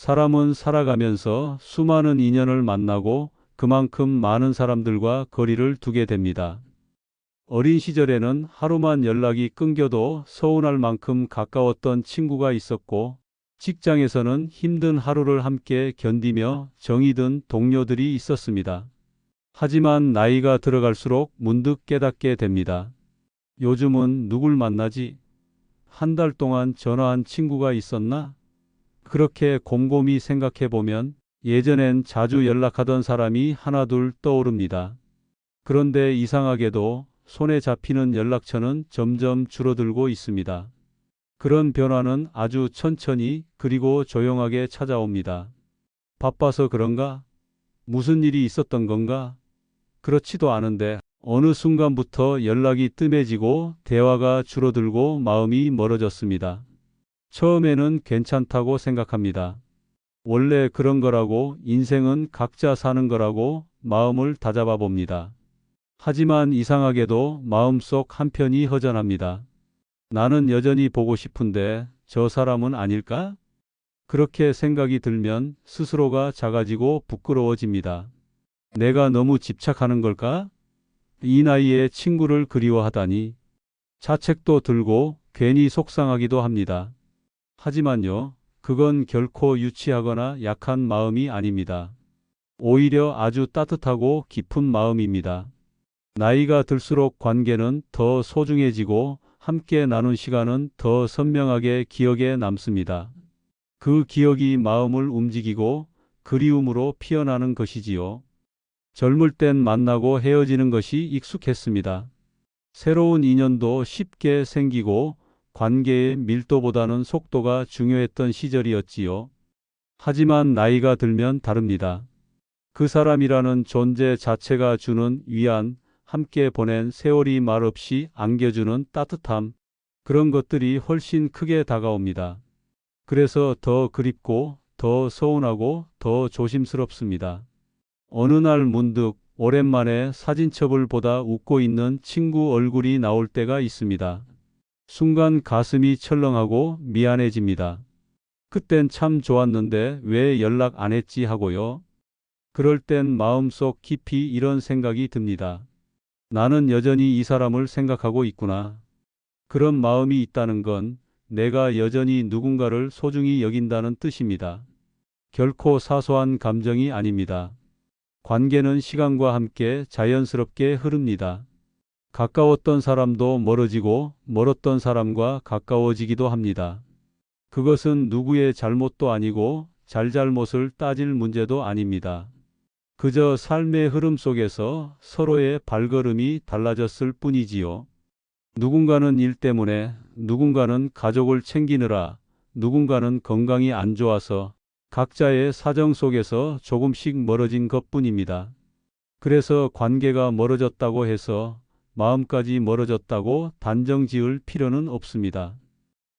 사람은 살아가면서 수많은 인연을 만나고 그만큼 많은 사람들과 거리를 두게 됩니다. 어린 시절에는 하루만 연락이 끊겨도 서운할 만큼 가까웠던 친구가 있었고, 직장에서는 힘든 하루를 함께 견디며 정이 든 동료들이 있었습니다. 하지만 나이가 들어갈수록 문득 깨닫게 됩니다. 요즘은 누굴 만나지? 한 달 동안 전화한 친구가 있었나? 그렇게 곰곰이 생각해 보면 예전엔 자주 연락하던 사람이 하나둘 떠오릅니다. 그런데 이상하게도 손에 잡히는 연락처는 점점 줄어들고 있습니다. 그런 변화는 아주 천천히 그리고 조용하게 찾아옵니다. 바빠서 그런가? 무슨 일이 있었던 건가? 그렇지도 않은데 어느 순간부터 연락이 뜸해지고 대화가 줄어들고 마음이 멀어졌습니다. 처음에는 괜찮다고 생각합니다. 원래 그런 거라고, 인생은 각자 사는 거라고 마음을 다잡아 봅니다. 하지만 이상하게도 마음속 한편이 허전합니다. 나는 여전히 보고 싶은데 저 사람은 아닐까? 그렇게 생각이 들면 스스로가 작아지고 부끄러워집니다. 내가 너무 집착하는 걸까? 이 나이에 친구를 그리워하다니. 자책도 들고 괜히 속상하기도 합니다. 하지만요, 그건 결코 유치하거나 약한 마음이 아닙니다. 오히려 아주 따뜻하고 깊은 마음입니다. 나이가 들수록 관계는 더 소중해지고 함께 나눈 시간은 더 선명하게 기억에 남습니다. 그 기억이 마음을 움직이고 그리움으로 피어나는 것이지요. 젊을 땐 만나고 헤어지는 것이 익숙했습니다. 새로운 인연도 쉽게 생기고 관계의 밀도보다는 속도가 중요했던 시절이었지요. 하지만 나이가 들면 다릅니다. 그 사람이라는 존재 자체가 주는 위안, 함께 보낸 세월이 말없이 안겨주는 따뜻함, 그런 것들이 훨씬 크게 다가옵니다. 그래서 더 그립고 더 서운하고 더 조심스럽습니다. 어느 날 문득 오랜만에 사진첩을 보다 웃고 있는 친구 얼굴이 나올 때가 있습니다. 순간 가슴이 철렁하고 미안해집니다. 그땐 참 좋았는데 왜 연락 안 했지 하고요. 그럴 땐 마음속 깊이 이런 생각이 듭니다. 나는 여전히 이 사람을 생각하고 있구나. 그런 마음이 있다는 건 내가 여전히 누군가를 소중히 여긴다는 뜻입니다. 결코 사소한 감정이 아닙니다. 관계는 시간과 함께 자연스럽게 흐릅니다. 가까웠던 사람도 멀어지고 멀었던 사람과 가까워지기도 합니다. 그것은 누구의 잘못도 아니고 잘잘못을 따질 문제도 아닙니다. 그저 삶의 흐름 속에서 서로의 발걸음이 달라졌을 뿐이지요. 누군가는 일 때문에, 누군가는 가족을 챙기느라, 누군가는 건강이 안 좋아서 각자의 사정 속에서 조금씩 멀어진 것뿐입니다. 그래서 관계가 멀어졌다고 해서 마음까지 멀어졌다고 단정 지을 필요는 없습니다.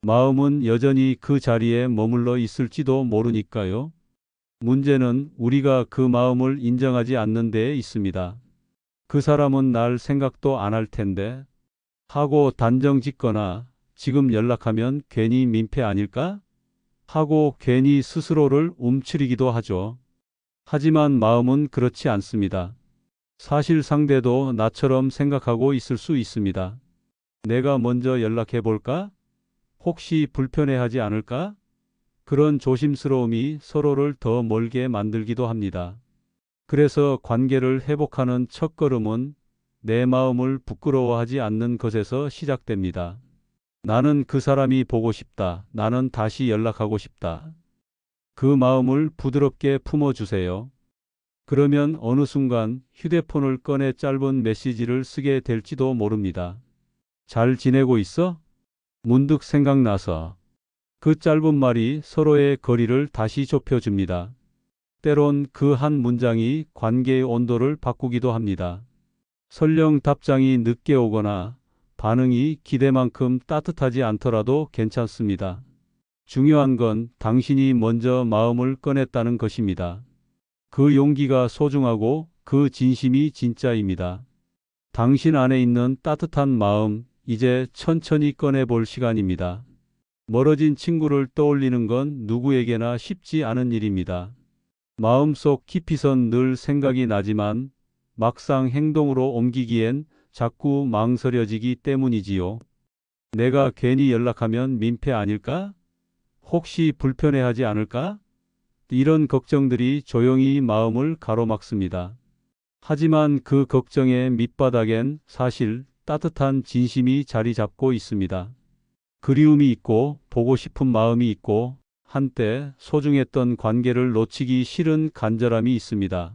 마음은 여전히 그 자리에 머물러 있을지도 모르니까요. 문제는 우리가 그 마음을 인정하지 않는 데에 있습니다. 그 사람은 날 생각도 안 할 텐데 하고 단정 짓거나 지금 연락하면 괜히 민폐 아닐까? 하고 괜히 스스로를 움츠리기도 하죠. 하지만 마음은 그렇지 않습니다. 사실 상대도 나처럼 생각하고 있을 수 있습니다. 내가 먼저 연락해 볼까? 혹시 불편해하지 않을까? 그런 조심스러움이 서로를 더 멀게 만들기도 합니다. 그래서 관계를 회복하는 첫걸음은 내 마음을 부끄러워하지 않는 것에서 시작됩니다. 나는 그 사람이 보고 싶다. 나는 다시 연락하고 싶다. 그 마음을 부드럽게 품어주세요. 그러면 어느 순간 휴대폰을 꺼내 짧은 메시지를 쓰게 될지도 모릅니다. 잘 지내고 있어? 문득 생각나서. 그 짧은 말이 서로의 거리를 다시 좁혀줍니다. 때론 그 한 문장이 관계의 온도를 바꾸기도 합니다. 설령 답장이 늦게 오거나 반응이 기대만큼 따뜻하지 않더라도 괜찮습니다. 중요한 건 당신이 먼저 마음을 꺼냈다는 것입니다. 그 용기가 소중하고 그 진심이 진짜입니다. 당신 안에 있는 따뜻한 마음, 이제 천천히 꺼내볼 시간입니다. 멀어진 친구를 떠올리는 건 누구에게나 쉽지 않은 일입니다. 마음속 깊이선 늘 생각이 나지만 막상 행동으로 옮기기엔 자꾸 망설여지기 때문이지요. 내가 괜히 연락하면 민폐 아닐까? 혹시 불편해하지 않을까? 이런 걱정들이 조용히 마음을 가로막습니다. 하지만 그 걱정의 밑바닥엔 사실 따뜻한 진심이 자리 잡고 있습니다. 그리움이 있고 보고 싶은 마음이 있고 한때 소중했던 관계를 놓치기 싫은 간절함이 있습니다.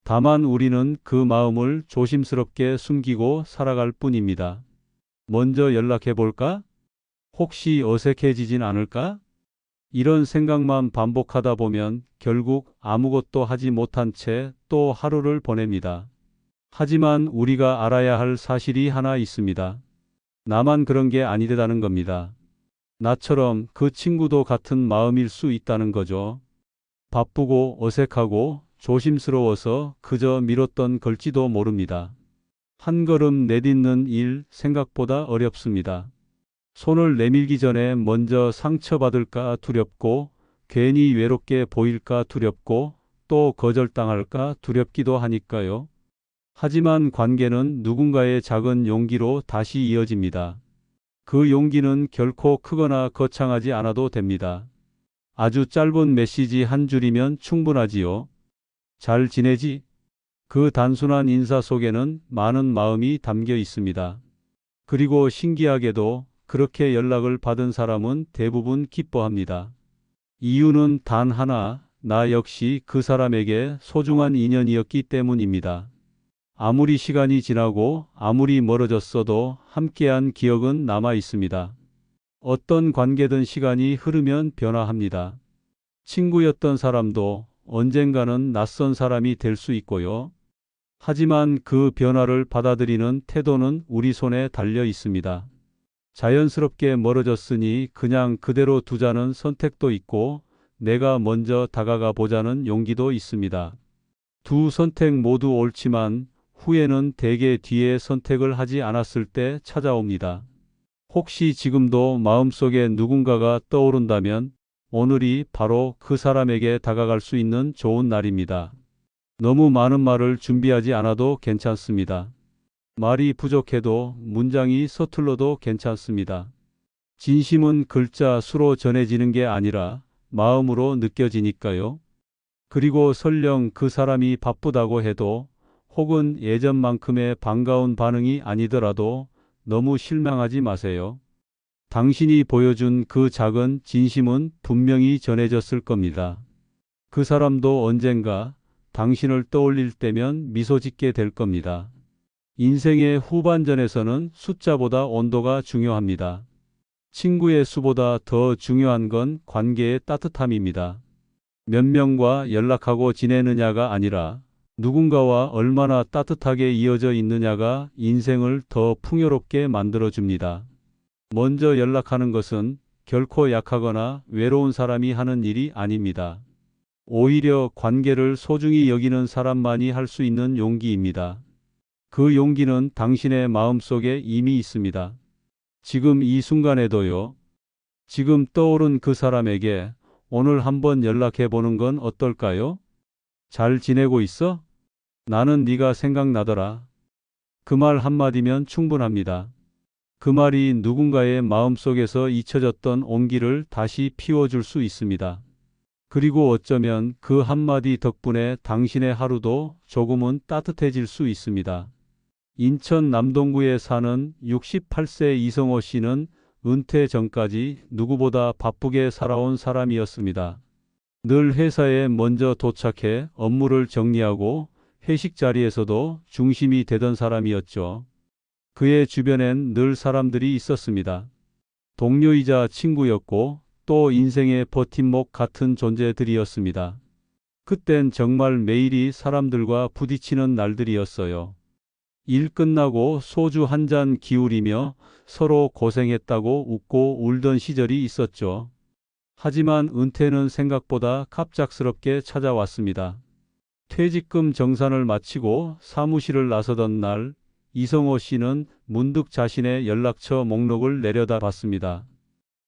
다만 우리는 그 마음을 조심스럽게 숨기고 살아갈 뿐입니다. 먼저 연락해 볼까? 혹시 어색해지진 않을까? 이런 생각만 반복하다 보면 결국 아무것도 하지 못한 채 또 하루를 보냅니다. 하지만 우리가 알아야 할 사실이 하나 있습니다. 나만 그런 게 아니다는 겁니다. 나처럼 그 친구도 같은 마음일 수 있다는 거죠. 바쁘고 어색하고 조심스러워서 그저 미뤘던 걸지도 모릅니다. 한 걸음 내딛는 일 생각보다 어렵습니다. 손을 내밀기 전에 먼저 상처받을까 두렵고 괜히 외롭게 보일까 두렵고 또 거절당할까 두렵기도 하니까요. 하지만 관계는 누군가의 작은 용기로 다시 이어집니다. 그 용기는 결코 크거나 거창하지 않아도 됩니다. 아주 짧은 메시지 한 줄이면 충분하지요. 잘 지내지? 그 단순한 인사 속에는 많은 마음이 담겨 있습니다. 그리고 신기하게도 그렇게 연락을 받은 사람은 대부분 기뻐합니다. 이유는 단 하나, 나 역시 그 사람에게 소중한 인연이었기 때문입니다. 아무리 시간이 지나고 아무리 멀어졌어도 함께한 기억은 남아 있습니다. 어떤 관계든 시간이 흐르면 변화합니다. 친구였던 사람도 언젠가는 낯선 사람이 될 수 있고요. 하지만 그 변화를 받아들이는 태도는 우리 손에 달려 있습니다. 자연스럽게 멀어졌으니 그냥 그대로 두자는 선택도 있고 내가 먼저 다가가 보자는 용기도 있습니다. 두 선택 모두 옳지만 후회는 대개 뒤에 선택을 하지 않았을 때 찾아옵니다. 혹시 지금도 마음속에 누군가가 떠오른다면 오늘이 바로 그 사람에게 다가갈 수 있는 좋은 날입니다. 너무 많은 말을 준비하지 않아도 괜찮습니다. 말이 부족해도 문장이 서툴러도 괜찮습니다. 진심은 글자 수로 전해지는 게 아니라 마음으로 느껴지니까요. 그리고 설령 그 사람이 바쁘다고 해도 혹은 예전만큼의 반가운 반응이 아니더라도 너무 실망하지 마세요. 당신이 보여준 그 작은 진심은 분명히 전해졌을 겁니다. 그 사람도 언젠가 당신을 떠올릴 때면 미소 짓게 될 겁니다. 인생의 후반전에서는 숫자보다 온도가 중요합니다. 친구의 수보다 더 중요한 건 관계의 따뜻함입니다. 몇 명과 연락하고 지내느냐가 아니라 누군가와 얼마나 따뜻하게 이어져 있느냐가 인생을 더 풍요롭게 만들어줍니다. 먼저 연락하는 것은 결코 약하거나 외로운 사람이 하는 일이 아닙니다. 오히려 관계를 소중히 여기는 사람만이 할 수 있는 용기입니다. 그 용기는 당신의 마음속에 이미 있습니다. 지금 이 순간에도요. 지금 떠오른 그 사람에게 오늘 한번 연락해 보는 건 어떨까요? 잘 지내고 있어? 나는 네가 생각나더라. 그 말 한마디면 충분합니다. 그 말이 누군가의 마음속에서 잊혀졌던 온기를 다시 피워줄 수 있습니다. 그리고 어쩌면 그 한마디 덕분에 당신의 하루도 조금은 따뜻해질 수 있습니다. 인천 남동구에 사는 68세 이성호 씨는 은퇴 전까지 누구보다 바쁘게 살아온 사람이었습니다. 늘 회사에 먼저 도착해 업무를 정리하고 회식 자리에서도 중심이 되던 사람이었죠. 그의 주변엔 늘 사람들이 있었습니다. 동료이자 친구였고 또 인생의 버팀목 같은 존재들이었습니다. 그땐 정말 매일이 사람들과 부딪히는 날들이었어요. 일 끝나고 소주 한 잔 기울이며 서로 고생했다고 웃고 울던 시절이 있었죠. 하지만 은퇴는 생각보다 갑작스럽게 찾아왔습니다. 퇴직금 정산을 마치고 사무실을 나서던 날 이성호 씨는 문득 자신의 연락처 목록을 내려다봤습니다.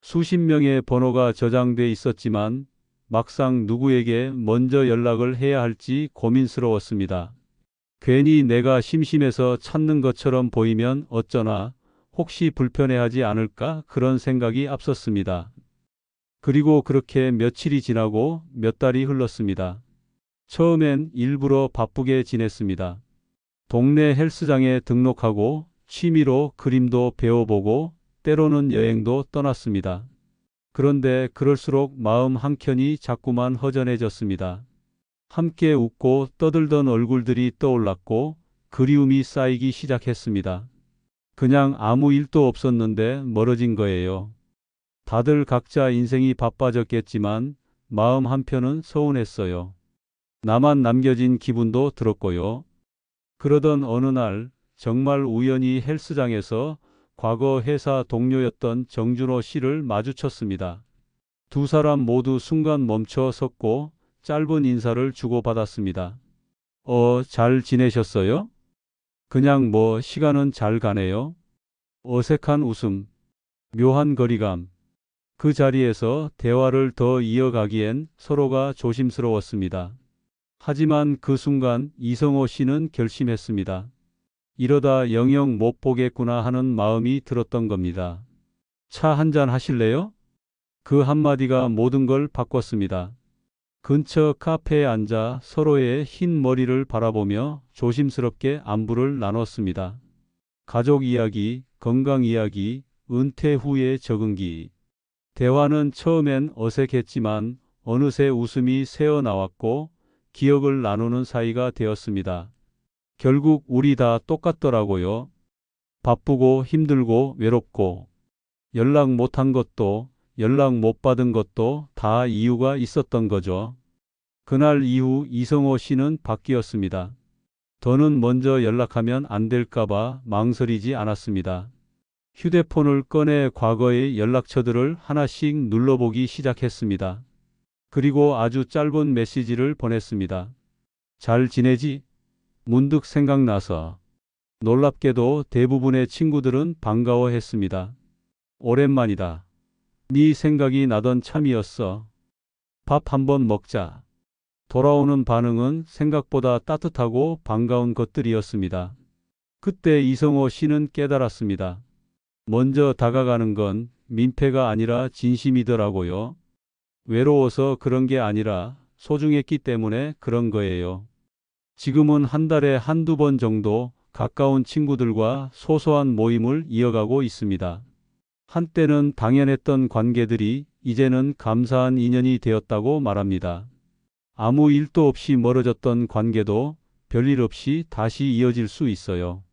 수십 명의 번호가 저장돼 있었지만 막상 누구에게 먼저 연락을 해야 할지 고민스러웠습니다. 괜히 내가 심심해서 찾는 것처럼 보이면 어쩌나, 혹시 불편해하지 않을까 그런 생각이 앞섰습니다. 그리고 그렇게 며칠이 지나고 몇 달이 흘렀습니다. 처음엔 일부러 바쁘게 지냈습니다. 동네 헬스장에 등록하고 취미로 그림도 배워보고 때로는 여행도 떠났습니다. 그런데 그럴수록 마음 한켠이 자꾸만 허전해졌습니다. 함께 웃고 떠들던 얼굴들이 떠올랐고 그리움이 쌓이기 시작했습니다. 그냥 아무 일도 없었는데 멀어진 거예요. 다들 각자 인생이 바빠졌겠지만 마음 한편은 서운했어요. 나만 남겨진 기분도 들었고요. 그러던 어느 날 정말 우연히 헬스장에서 과거 회사 동료였던 정준호 씨를 마주쳤습니다. 두 사람 모두 순간 멈춰 섰고 짧은 인사를 주고받았습니다. 잘 지내셨어요? 그냥 뭐 시간은 잘 가네요. 어색한 웃음, 묘한 거리감. 그 자리에서 대화를 더 이어가기엔 서로가 조심스러웠습니다. 하지만 그 순간 이성호 씨는 결심했습니다. 이러다 영영 못 보겠구나 하는 마음이 들었던 겁니다. 차 한잔 하실래요? 그 한마디가 모든 걸 바꿨습니다. 근처 카페에 앉아 서로의 흰 머리를 바라보며 조심스럽게 안부를 나눴습니다. 가족 이야기, 건강 이야기, 은퇴 후의 적응기. 대화는 처음엔 어색했지만 어느새 웃음이 새어 나왔고 기억을 나누는 사이가 되었습니다. 결국 우리 다 똑같더라고요. 바쁘고 힘들고 외롭고 연락 못한 것도 연락 못 받은 것도 다 이유가 있었던 거죠. 그날 이후 이성호 씨는 바뀌었습니다. 더는 먼저 연락하면 안 될까봐 망설이지 않았습니다. 휴대폰을 꺼내 과거의 연락처들을 하나씩 눌러보기 시작했습니다. 그리고 아주 짧은 메시지를 보냈습니다. 잘 지내지? 문득 생각나서. 놀랍게도 대부분의 친구들은 반가워했습니다. 오랜만이다. 네 생각이 나던 참이었어. 밥 한번 먹자. 돌아오는 반응은 생각보다 따뜻하고 반가운 것들이었습니다. 그때 이성호 씨는 깨달았습니다. 먼저 다가가는 건 민폐가 아니라 진심이더라고요. 외로워서 그런 게 아니라 소중했기 때문에 그런 거예요. 지금은 한 달에 한두 번 정도 가까운 친구들과 소소한 모임을 이어가고 있습니다. 한때는 당연했던 관계들이 이제는 감사한 인연이 되었다고 말합니다. 아무 일도 없이 멀어졌던 관계도 별일 없이 다시 이어질 수 있어요.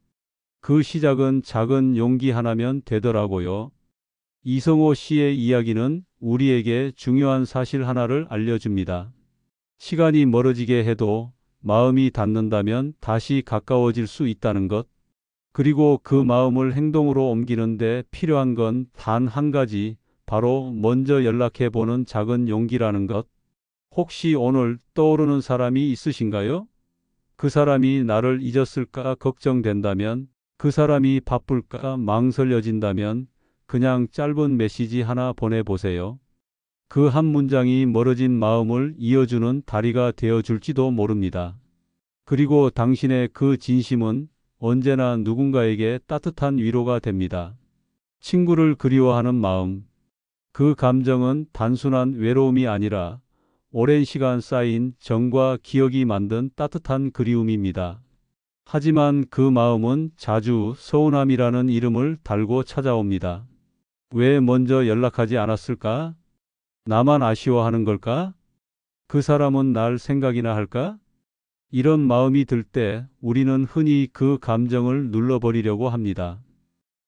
그 시작은 작은 용기 하나면 되더라고요. 이성호 씨의 이야기는 우리에게 중요한 사실 하나를 알려줍니다. 시간이 멀어지게 해도 마음이 닿는다면 다시 가까워질 수 있다는 것. 그리고 그 마음을 행동으로 옮기는데 필요한 건 단 한 가지, 바로 먼저 연락해 보는 작은 용기라는 것. 혹시 오늘 떠오르는 사람이 있으신가요? 그 사람이 나를 잊었을까 걱정된다면, 그 사람이 바쁠까 망설여진다면 그냥 짧은 메시지 하나 보내보세요. 그 한 문장이 멀어진 마음을 이어주는 다리가 되어줄지도 모릅니다. 그리고 당신의 그 진심은 언제나 누군가에게 따뜻한 위로가 됩니다. 친구를 그리워하는 마음. 그 감정은 단순한 외로움이 아니라 오랜 시간 쌓인 정과 기억이 만든 따뜻한 그리움입니다. 하지만 그 마음은 자주 서운함이라는 이름을 달고 찾아옵니다. 왜 먼저 연락하지 않았을까? 나만 아쉬워하는 걸까? 그 사람은 날 생각이나 할까? 이런 마음이 들 때 우리는 흔히 그 감정을 눌러버리려고 합니다.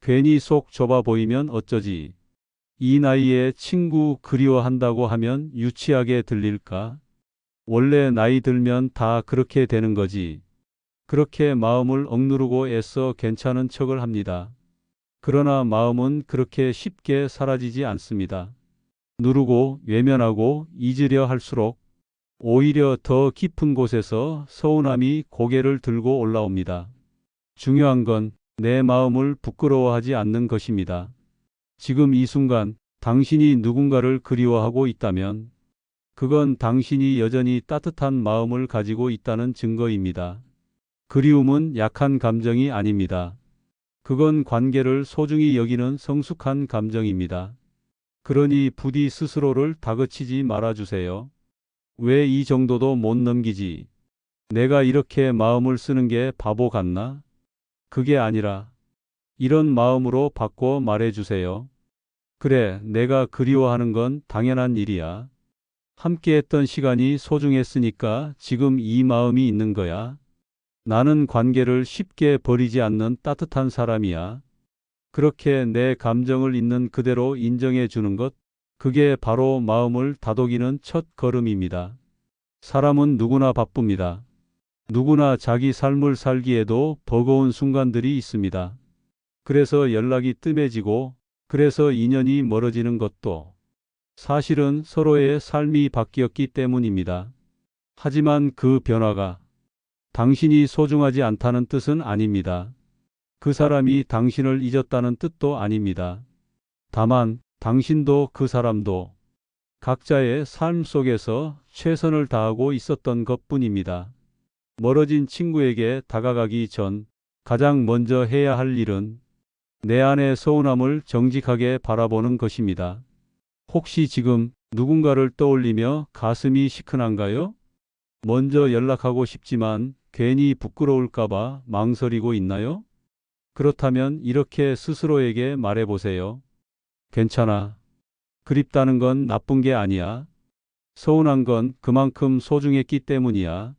괜히 속 좁아 보이면 어쩌지? 이 나이에 친구 그리워한다고 하면 유치하게 들릴까? 원래 나이 들면 다 그렇게 되는 거지. 그렇게 마음을 억누르고 애써 괜찮은 척을 합니다. 그러나 마음은 그렇게 쉽게 사라지지 않습니다. 누르고 외면하고 잊으려 할수록 오히려 더 깊은 곳에서 서운함이 고개를 들고 올라옵니다. 중요한 건 내 마음을 부끄러워하지 않는 것입니다. 지금 이 순간 당신이 누군가를 그리워하고 있다면 그건 당신이 여전히 따뜻한 마음을 가지고 있다는 증거입니다. 그리움은 약한 감정이 아닙니다. 그건 관계를 소중히 여기는 성숙한 감정입니다. 그러니 부디 스스로를 다그치지 말아주세요. 왜 이 정도도 못 넘기지? 내가 이렇게 마음을 쓰는 게 바보 같나? 그게 아니라 이런 마음으로 바꿔 말해주세요. 그래, 내가 그리워하는 건 당연한 일이야. 함께했던 시간이 소중했으니까 지금 이 마음이 있는 거야. 나는 관계를 쉽게 버리지 않는 따뜻한 사람이야. 그렇게 내 감정을 있는 그대로 인정해 주는 것, 그게 바로 마음을 다독이는 첫 걸음입니다. 사람은 누구나 바쁩니다. 누구나 자기 삶을 살기에도 버거운 순간들이 있습니다. 그래서 연락이 뜸해지고, 그래서 인연이 멀어지는 것도 사실은 서로의 삶이 바뀌었기 때문입니다. 하지만 그 변화가 당신이 소중하지 않다는 뜻은 아닙니다. 그 사람이 당신을 잊었다는 뜻도 아닙니다. 다만 당신도 그 사람도 각자의 삶 속에서 최선을 다하고 있었던 것뿐입니다. 멀어진 친구에게 다가가기 전 가장 먼저 해야 할 일은 내 안의 서운함을 정직하게 바라보는 것입니다. 혹시 지금 누군가를 떠올리며 가슴이 시큰한가요? 먼저 연락하고 싶지만 괜히 부끄러울까봐 망설이고 있나요? 그렇다면 이렇게 스스로에게 말해보세요. 괜찮아. 그립다는 건 나쁜 게 아니야. 서운한 건 그만큼 소중했기 때문이야.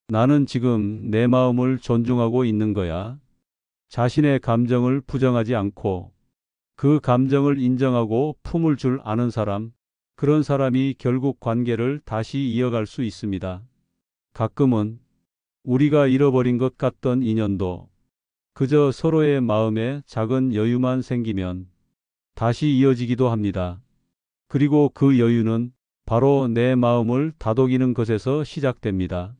나는 지금 내 마음을 존중하고 있는 거야. 자신의 감정을 부정하지 않고 그 감정을 인정하고 품을 줄 아는 사람, 그런 사람이 결국 관계를 다시 이어갈 수 있습니다. 가끔은 우리가 잃어버린 것 같던 인연도 그저 서로의 마음에 작은 여유만 생기면 다시 이어지기도 합니다. 그리고 그 여유는 바로 내 마음을 다독이는 것에서 시작됩니다.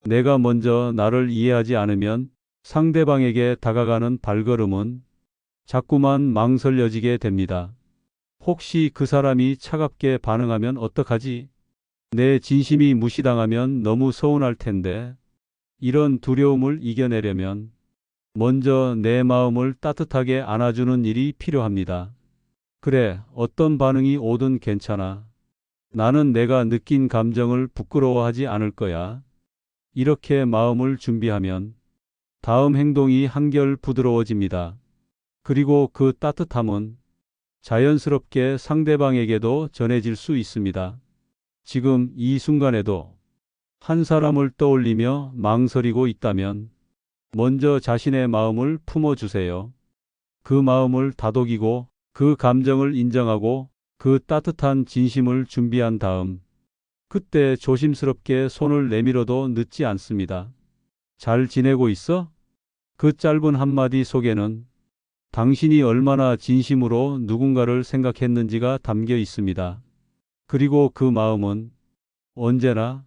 내가 먼저 나를 이해하지 않으면 상대방에게 다가가는 발걸음은 자꾸만 망설여지게 됩니다. 혹시 그 사람이 차갑게 반응하면 어떡하지? 내 진심이 무시당하면 너무 서운할 텐데. 이런 두려움을 이겨내려면 먼저 내 마음을 따뜻하게 안아주는 일이 필요합니다. 그래, 어떤 반응이 오든 괜찮아. 나는 내가 느낀 감정을 부끄러워하지 않을 거야. 이렇게 마음을 준비하면 다음 행동이 한결 부드러워집니다. 그리고 그 따뜻함은 자연스럽게 상대방에게도 전해질 수 있습니다. 지금 이 순간에도 한 사람을 떠올리며 망설이고 있다면 먼저 자신의 마음을 품어주세요. 그 마음을 다독이고 그 감정을 인정하고 그 따뜻한 진심을 준비한 다음 그때 조심스럽게 손을 내밀어도 늦지 않습니다. 잘 지내고 있어? 그 짧은 한마디 속에는 당신이 얼마나 진심으로 누군가를 생각했는지가 담겨 있습니다. 그리고 그 마음은 언제나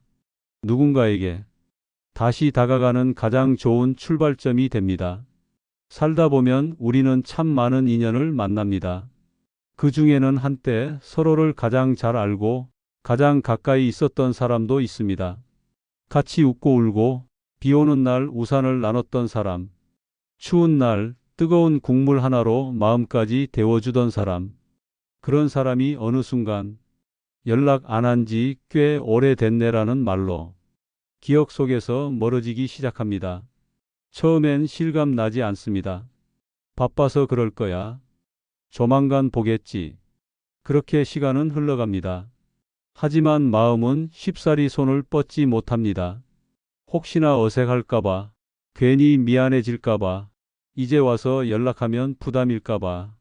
누군가에게 다시 다가가는 가장 좋은 출발점이 됩니다. 살다 보면 우리는 참 많은 인연을 만납니다. 그 중에는 한때 서로를 가장 잘 알고 가장 가까이 있었던 사람도 있습니다. 같이 웃고 울고 비 오는 날 우산을 나눴던 사람, 추운 날 뜨거운 국물 하나로 마음까지 데워주던 사람, 그런 사람이 어느 순간 연락 안 한 지 꽤 오래됐네라는 말로 기억 속에서 멀어지기 시작합니다. 처음엔 실감 나지 않습니다. 바빠서 그럴 거야. 조만간 보겠지. 그렇게 시간은 흘러갑니다. 하지만 마음은 쉽사리 손을 뻗지 못합니다. 혹시나 어색할까봐, 괜히 미안해질까봐, 이제 와서 연락하면 부담일까봐.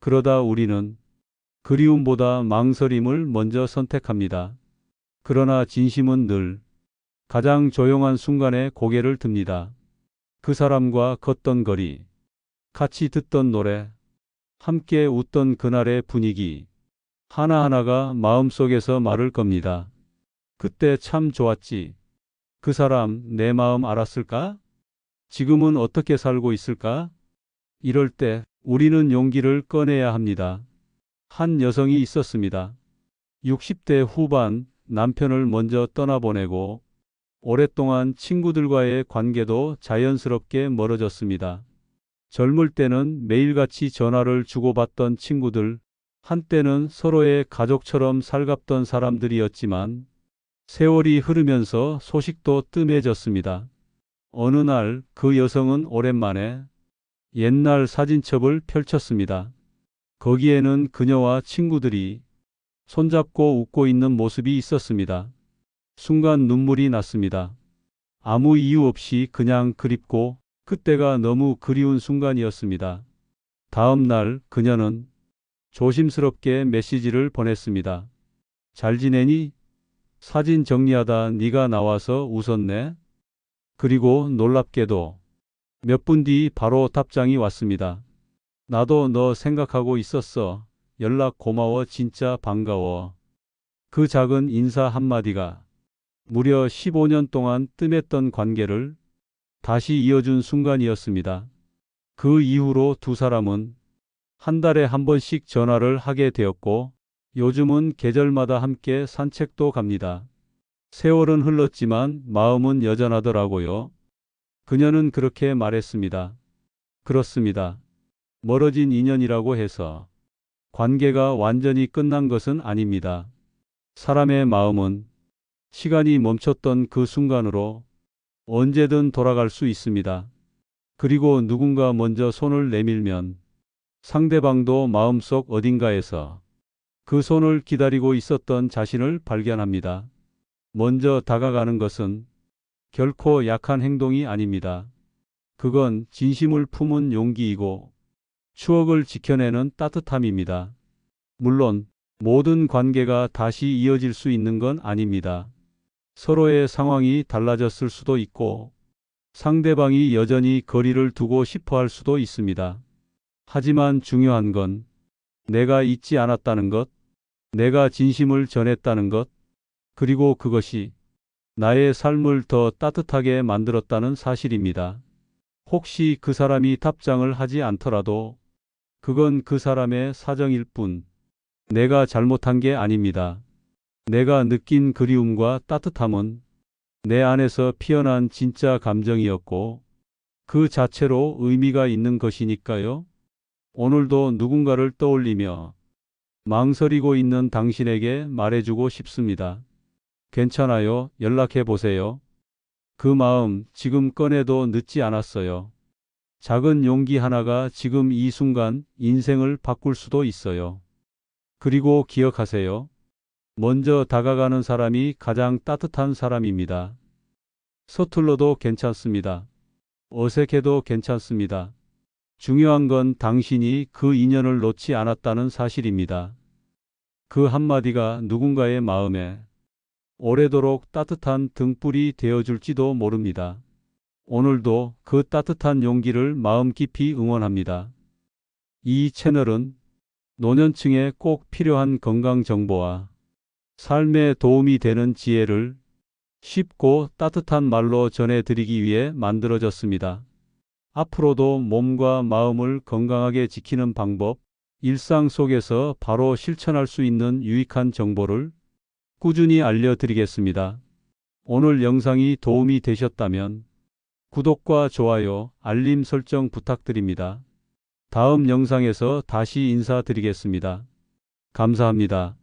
그러다 우리는 그리움보다 망설임을 먼저 선택합니다. 그러나 진심은 늘 가장 조용한 순간에 고개를 듭니다. 그 사람과 걷던 거리, 같이 듣던 노래, 함께 웃던 그날의 분위기, 하나하나가 마음속에서 말을 겁니다. 그때 참 좋았지. 그 사람 내 마음 알았을까? 지금은 어떻게 살고 있을까? 이럴 때 우리는 용기를 꺼내야 합니다. 한 여성이 있었습니다. 60대 후반 남편을 먼저 떠나보내고 오랫동안 친구들과의 관계도 자연스럽게 멀어졌습니다. 젊을 때는 매일같이 전화를 주고받던 친구들, 한때는 서로의 가족처럼 살갑던 사람들이었지만 세월이 흐르면서 소식도 뜸해졌습니다. 어느 날 그 여성은 오랜만에 옛날 사진첩을 펼쳤습니다. 거기에는 그녀와 친구들이 손잡고 웃고 있는 모습이 있었습니다. 순간 눈물이 났습니다. 아무 이유 없이 그냥 그립고 그때가 너무 그리운 순간이었습니다. 다음 날 그녀는 조심스럽게 메시지를 보냈습니다. 잘 지내니? 사진 정리하다 네가 나와서 웃었네. 그리고 놀랍게도 몇 분 뒤 바로 답장이 왔습니다. 나도 너 생각하고 있었어. 연락 고마워. 진짜 반가워. 그 작은 인사 한마디가 무려 15년 동안 뜸했던 관계를 다시 이어준 순간이었습니다. 그 이후로 두 사람은 한 달에 한 번씩 전화를 하게 되었고 요즘은 계절마다 함께 산책도 갑니다. 세월은 흘렀지만 마음은 여전하더라고요. 그녀는 그렇게 말했습니다. 그렇습니다. 멀어진 인연이라고 해서 관계가 완전히 끝난 것은 아닙니다. 사람의 마음은 시간이 멈췄던 그 순간으로 언제든 돌아갈 수 있습니다. 그리고 누군가 먼저 손을 내밀면 상대방도 마음속 어딘가에서 그 손을 기다리고 있었던 자신을 발견합니다. 먼저 다가가는 것은 결코 약한 행동이 아닙니다. 그건 진심을 품은 용기이고 추억을 지켜내는 따뜻함입니다. 물론 모든 관계가 다시 이어질 수 있는 건 아닙니다. 서로의 상황이 달라졌을 수도 있고 상대방이 여전히 거리를 두고 싶어 할 수도 있습니다. 하지만 중요한 건 내가 잊지 않았다는 것, 내가 진심을 전했다는 것, 그리고 그것이 나의 삶을 더 따뜻하게 만들었다는 사실입니다. 혹시 그 사람이 답장을 하지 않더라도 그건 그 사람의 사정일 뿐, 내가 잘못한 게 아닙니다. 내가 느낀 그리움과 따뜻함은 내 안에서 피어난 진짜 감정이었고 그 자체로 의미가 있는 것이니까요. 오늘도 누군가를 떠올리며 망설이고 있는 당신에게 말해주고 싶습니다. 괜찮아요. 연락해 보세요. 그 마음 지금 꺼내도 늦지 않았어요. 작은 용기 하나가 지금 이 순간 인생을 바꿀 수도 있어요. 그리고 기억하세요. 먼저 다가가는 사람이 가장 따뜻한 사람입니다. 서툴러도 괜찮습니다. 어색해도 괜찮습니다. 중요한 건 당신이 그 인연을 놓지 않았다는 사실입니다. 그 한마디가 누군가의 마음에 오래도록 따뜻한 등불이 되어줄지도 모릅니다. 오늘도 그 따뜻한 용기를 마음 깊이 응원합니다. 이 채널은 노년층에 꼭 필요한 건강 정보와 삶에 도움이 되는 지혜를 쉽고 따뜻한 말로 전해드리기 위해 만들어졌습니다. 앞으로도 몸과 마음을 건강하게 지키는 방법, 일상 속에서 바로 실천할 수 있는 유익한 정보를 꾸준히 알려드리겠습니다. 오늘 영상이 도움이 되셨다면 구독과 좋아요, 알림 설정 부탁드립니다. 다음 영상에서 다시 인사드리겠습니다. 감사합니다.